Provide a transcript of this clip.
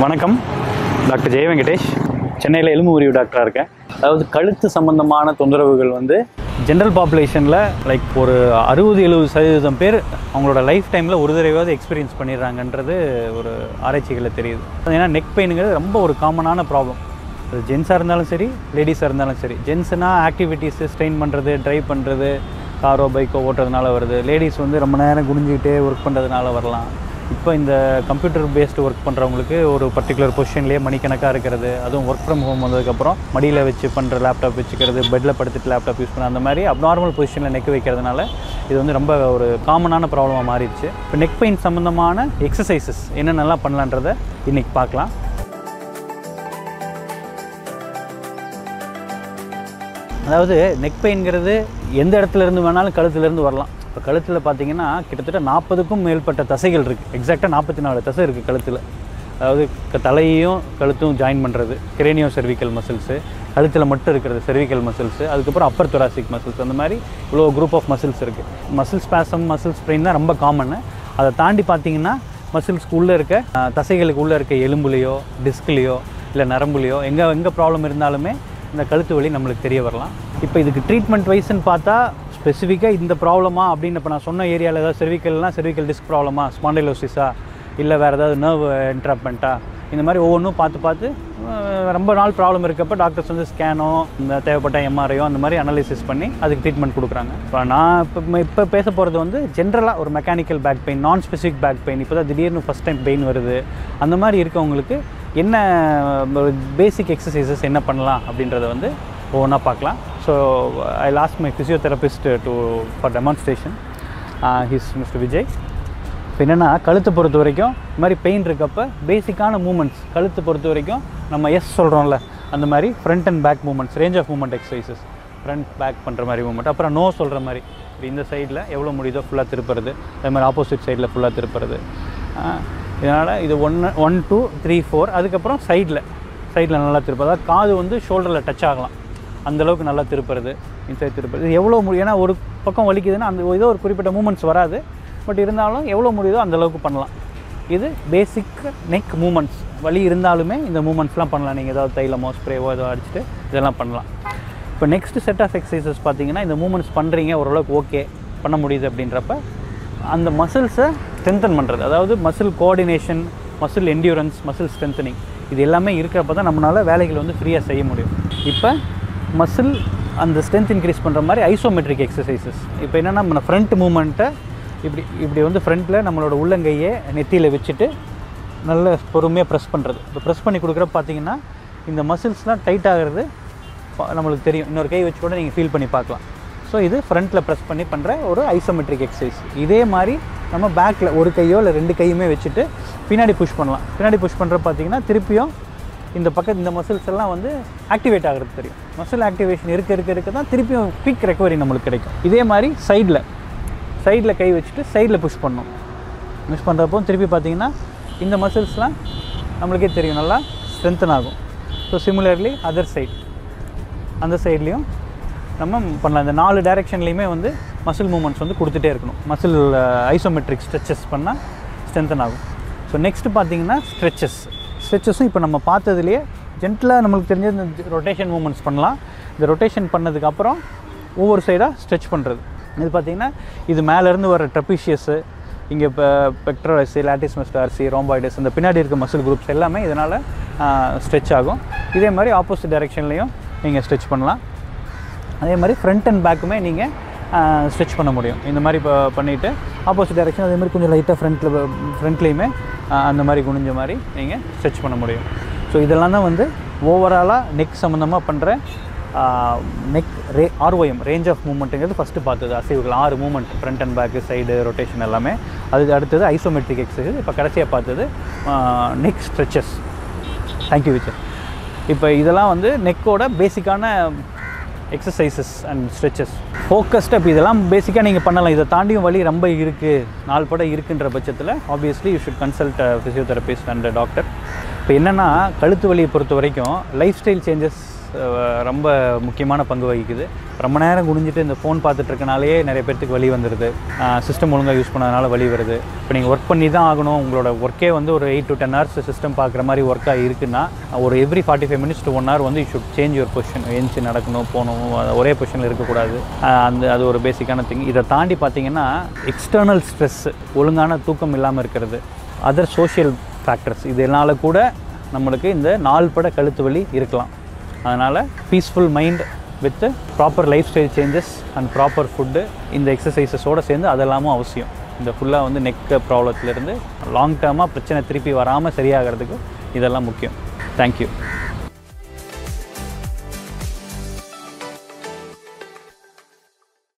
வணக்கம், டாக்டர் ஜெய வெங்கடேஷ். சென்னையில் எலும்பு முறிவு டாக்டராக இருக்கேன். அதாவது கழுத்து சம்பந்தமான தொந்தரவுகள் ஜென்ரல் பாப்புலேஷனில் லைக் ஒரு 60-70% பேர் அவங்களோட லைஃப் டைமில் ஒரு தடவையாவது எக்ஸ்பீரியன்ஸ் பண்ணிடுறாங்கன்றது ஒரு ஆராய்ச்சிகளில் தெரியுது. ஏன்னா நெக் பெயினுங்கிறது ரொம்ப ஒரு காமனான ப்ராப்ளம். அது ஜென்ஸாக இருந்தாலும் சரி, லேடிஸாக இருந்தாலும் சரி. ஜென்ஸுனால் ஆக்டிவிட்டீஸு ஸ்ட்ரெயின் பண்ணுறது, ட்ரைவ் பண்ணுறது, காரோ பைக்கோ ஓட்டுறதுனால வருது. லேடிஸ் ரொம்ப நேரம் குனிஞ்சிக்கிட்டே ஒர்க் பண்ணுறதுனால வரலாம். இப்போ இந்த கம்ப்யூட்டர் பேஸ்டு ஒர்க் பண்ணுறவங்களுக்கு ஒரு பர்டிகுலர் பொசிஷன்லேயே மணிக்கணக்காக இருக்கிறது, அதுவும் ஒர்க் ஃப்ரம் ஹோம் வந்ததுக்கப்புறம் மடியில் வச்சு பண்ணுற லேப்டாப் வச்சுக்கிறது, பெட்டில் படுத்துட்டு லேப்டாப் யூஸ் பண்ண அந்த மாதிரி அப்நார்மல் பொசிஷனில் நெக் வைக்கிறதுனால இது ரொம்ப ஒரு காமனான ப்ராப்ளமாக மாறிடுச்சு. இப்போ நெக் பெயின் சம்மந்தமான எக்ஸசைசஸ் என்னென்னலாம் பண்ணலான்றதை இன்றைக்கி பார்க்கலாம். அதாவது நெக் பெயின்கிறது எந்த இடத்துலேருந்து வேணாலும் கழுத்துலேருந்து வரலாம். இப்போ கழுத்தில் பார்த்தீங்கன்னா கிட்டத்தட்ட 40க்கும் மேற்பட்ட தசைகள் இருக்குது. எக்ஸாக்டாக 44 தசை இருக்குது கழுத்தில். அதாவது தலையையும் கழுத்தும் ஜாயின் பண்ணுறது கிரேனியோ செர்விக்கல் மசில்ஸு, கழுத்தில் மட்டும் இருக்கிறது செர்விக்கல் மசில்ஸு, அதுக்கப்புறம் அப்பர் தொராசிக் மசில்ஸ், அந்த மாதிரி இவ்வளோ குரூப் ஆஃப் மசில்ஸ் இருக்குது. மசில் ஸ்பாசம், மசில் ஸ்ப்ரெயின் தான் ரொம்ப காமன்னு. அதை தாண்டி பார்த்தீங்கன்னா மசில்ஸ்க்கு உள்ளே இருக்க தசைகளுக்கு உள்ளே இருக்க எலும்புலையோ டிஸ்க்லேயோ இல்லை நரம்புலையோ எங்கே ப்ராப்ளம் இருந்தாலுமே இந்த கழுத்து வலி நம்மளுக்கு தெரிய வரலாம். இப்போ இதுக்கு ட்ரீட்மெண்ட் வைஸ்ன்னு பார்த்தா ஸ்பெசிஃபிக்காக இந்த ப்ராப்ளமா அப்படின்னு இப்போ நான் சொன்ன ஏரியாவில் ஏதாவது செர்விக்கல் டிஸ்க் ப்ராப்ளமா, ஸ்பாண்டிலோசிஸா, இல்லை வேறு ஏதாவது நர்வ் என்ட்ராப்மெண்ட்டா, இந்த மாதிரி ஒவ்வொன்றும் பார்த்து ரொம்ப நாள் ப்ராப்ளம் இருக்கப்போ டாக்டர்ஸ் ஸ்கேனோ தேவைப்பட்ட எம்ஆர்ஐயோ அந்த மாதிரி அனலைசிஸ் பண்ணி அதுக்கு ட்ரீட்மெண்ட் கொடுக்குறாங்க. இப்போ நான் இப்போ பேச போகிறது ஜென்ரலாக ஒரு மெக்கானிக்கல் பேக் பெயின், நான் ஸ்பெசிஃபிக் பேக் பெயின். இப்போ தான் திடீர்னு ஃபஸ்ட் டைம் பெயின் வருது, அந்த மாதிரி இருக்கவங்களுக்கு என்ன பேசிக் எக்ஸசைசஸ் என்ன பண்ணலாம் அப்படின்றத ஒவ்வொன்றா பார்க்கலாம். So I last my physiotherapist for demonstration. His mister Vijay. இப்போ என்னென்னா கழுத்தை பொறுத்த வரைக்கும் இந்த மாதிரி பெயின் இருக்கப்போ பேசிக்கான மூமெண்ட்ஸ் கழுத்தை பொறுத்த வரைக்கும் நம்ம சொல்கிறோம்ல அந்த மாதிரி front and back movements, range of movement exercises, front back பண்ணுற மாதிரி மூமெண்ட், அப்புறம் நோ சொல்கிற மாதிரி இப்போ இந்த சைடில் எவ்வளோ முடியுதோ ஃபுல்லாக திருப்புறது, அதே மாதிரி ஆப்போசிட் சைடில் ஃபுல்லாக திருப்புறது. இதனால் இது 1, 2, 3, 4. அதுக்கப்புறம் சைடில் நல்லா திருப்பது, அதாவது காது ஷோல்டரில் டச் ஆகலாம் அந்தளவுக்கு நல்லா திருப்புறது, இன்சைட் திருப்புறது. இது எவ்வளோ முடியும், ஏன்னா ஒரு பக்கம் வலிக்குதுன்னா அந்த ஏதோ ஒரு குறிப்பிட்ட மூமெண்ட்ஸ் வராது, பட் இருந்தாலும் எவ்வளோ முடியுதோ அந்தளவுக்கு பண்ணலாம். இது பேசிக் நெக் மூமெண்ட்ஸ். வலி இருந்தாலுமே இந்த மூமெண்ட்ஸ்லாம் பண்ணலாம். நீங்கள் ஏதாவது தைலமோ ஸ்ப்ரேவோ ஏதோ அடிச்சுட்டு இதெல்லாம் பண்ணலாம். இப்போ நெக்ஸ்ட் செட் ஆஃப் எக்ஸசைசஸ் பார்த்தீங்கன்னா இந்த மூமெண்ட்ஸ் பண்ணுறீங்க, ஓரளவுக்கு ஓகே பண்ண முடியுது அப்படின்றப்ப அந்த மசில்ஸை ஸ்ட்ரென்தன் பண்ணுறது, அதாவது muscle coordination, muscle endurance, muscle strengthening, இது எல்லாமே இருக்கிறப்ப தான் நம்மளால் வேலைகள் ஃப்ரீயாக செய்ய முடியும். இப்போ மசில் அந்த ஸ்ட்ரென்த் இன்க்ரீஸ் பண்ணுற மாதிரி ஐசோமெட்ரிக் எக்ஸசைசஸ். இப்போ என்னென்னா நம்ம ஃப்ரண்ட் மூமெண்ட்டை இப்படி ஃப்ரண்ட்டில் நம்மளோட உள்ளங்கையை நெத்தியில் வச்சுட்டு நல்ல பொறுமையாக ப்ரெஸ் பண்ணுறது. இப்போ ப்ரெஸ் பண்ணி கொடுக்குறப்ப பார்த்தீங்கன்னா இந்த மசில்ஸ்லாம் டைட் ஆகிறது நம்மளுக்கு தெரியும். இன்னொரு கை வச்சு கூட நீங்கள் ஃபீல் பண்ணி பார்க்கலாம். ஸோ இது ஃப்ரண்ட்டில் ப்ரெஸ் பண்ணி பண்ணுற ஒரு ஐசோமெட்ரிக் எக்ஸசைஸ். இதே மாதிரி நம்ம பேக்கில் ஒரு கையோ இல்லை 2 கையுமே வச்சுட்டு பின்னாடி புஷ் பண்ணலாம். பின்னாடி புஷ் பண்ணுற பார்த்தீங்கன்னா திருப்பியும் இந்த பக்கத்து இந்த மசில்ஸ் எல்லாம் ஆக்டிவேட் ஆகிறது தெரியும். மசில் ஆக்டிவேஷன் இருக்க தான் திருப்பியும் குயிக் ரெக்கவரி நம்மளுக்கு கிடைக்கும். இதே மாதிரி சைடில் கை வச்சுட்டு சைடில் புஷ் பண்ணணும். புஷ் பண்ணுறப்போ திருப்பி பார்த்தீங்கன்னா இந்த மசில்ஸ்லாம் நம்மளுக்கே தெரியும் நல்லா ஸ்ட்ரென்தன் ஆகும். ஸோ சிமிலர்லி அதர் சைட், அந்த சைட்லேயும் நம்ம பண்ணலாம். இந்த 4 டைரெக்ஷன்லேயுமே மசில் மூமெண்ட்ஸ் கொடுத்துட்டே இருக்கணும். மசில் ஐசோமெட்ரிக் ஸ்ட்ரெச்சஸ் பண்ணால் ஸ்ட்ரென்தன் ஆகும். ஸோ நெக்ஸ்ட்டு பார்த்தீங்கன்னா ஸ்ட்ரெச்சஸும் இப்போ நம்ம பார்த்ததுலேயே ஜென்டலாக நம்மளுக்கு தெரிஞ்ச இந்த ரொட்டேஷன் மூமெண்ட்ஸ் பண்ணலாம். இந்த ரொட்டேஷன் பண்ணதுக்கப்புறம் ஒவ்வொரு சைடாக ஸ்ட்ரெச் பண்ணுறது. இது பார்த்திங்கன்னா இது மேலேருந்து வர ட்ரெபிஷியஸு, இங்கே இப்போ பெக்டோரஸு, லாட்டிஸ் மெஸ்டார்சி, ரோம்பாய்டஸ், இந்த பின்னாடி இருக்க மசில் குரூப்ஸ் எல்லாமே இதனால் ஸ்ட்ரெச் ஆகும். இதே மாதிரி ஆப்போசிட் டைரெக்ஷன்லேயும் நீங்கள் ஸ்ட்ரெச் பண்ணலாம். அதே மாதிரி ஃப்ரண்ட் அண்ட் பேக்குமே நீங்கள் ஸ்ட்ரெச் பண்ண முடியும். இந்த மாதிரி இப்போ பண்ணிவிட்டு ஆப்போசிட் டைரெக்ஷன் அதே மாதிரி கொஞ்சம் லைட்டாக ஃப்ரண்ட்லேயுமே அந்த மாதிரி குனிஞ்ச மாதிரி நீங்கள் ஸ்ட்ரெச் பண்ண முடியும். ஸோ இதெல்லாம் தான் ஓவராலாக நெக் சம்மந்தமாக பண்ணுற நெக் ஆர்ஒஎம், ரேஞ்ச் ஆஃப் மூமெண்ட்டுங்கிறது ஃபஸ்ட்டு பார்த்தது. அசைவுகள் 6 movement, front and back, side, rotation எல்லாமே. அது அடுத்தது ஐசோமெட்ரிக் எக்ஸசைஸ். இப்போ கடைசியாக பார்த்தது நெக் ஸ்ட்ரெச்சஸ். தேங்க்யூ விஜய். இப்போ இதெல்லாம் நெக்கோட பேசிக்கான எக்ஸசைசஸ் அண்ட் ஸ்ட்ரெச்சஸ். ஃபோக்கஸ்டாக இப்போ இதெல்லாம் பேசிக்காக நீங்கள் பண்ணலாம். இதை தாண்டியும் வலி ரொம்ப இருக்குது, நாள் பட இருக்குன்ற பட்சத்தில் obviously you should consult physiotherapist and doctor. இப்போ என்னென்னா கழுத்து வலியை பொறுத்த வரைக்கும் லைஃப் ஸ்டைல் சேஞ்சஸ் ரொம்ப முக்கியமான பங்கு வகிக்குது. ரொம்ப நேரம் குனிஞ்சிட்டு இந்த ஃபோன் பார்த்துட்டு இருக்கனாலே நிறைய பேர்த்துக்கு வலி வந்துடுது. சிஸ்டம் ஒழுங்காக யூஸ் பண்ணதுனால வலி வருது. இப்போ நீங்கள் ஒர்க் பண்ணி தான் ஆகணும், உங்களோட ஒர்க்கே வந்து ஒரு 8 to 10 hours சிஸ்டம் பார்க்குற மாதிரி ஒர்க்காக இருக்குன்னா ஒரு எவ்ரி 45 minutes to 1 hour வந்து you should change your position. எழுந்து நடக்கணும், போகணும், ஒரே பொசிஷனில் இருக்கக்கூடாது. அது ஒரு பேசிக்கான திங். இதை தாண்டி பார்த்தீங்கன்னா எக்ஸ்டர்னல் ஸ்ட்ரெஸ், ஒழுங்கான தூக்கம் இல்லாமல் இருக்கிறது, அதர் சோஷியல் ஃபேக்டர்ஸ், இதனால் கூட நம்மளுக்கு இந்த நாள்பட கழுத்து வலி இருக்கலாம். அதனால் peaceful mind with proper life style changes and proper food, இந்த எக்ஸசைசஸோடு சேர்ந்து அதெல்லாமும் அவசியம். இந்த ஃபுல்லாக வந்து நெக் ப்ராப்ளத்துலேருந்து லாங் டேர்மாக பிரச்சனை திருப்பி வராமல் சரியாகிறதுக்கு இதெல்லாம் முக்கியம். தேங்க்யூ.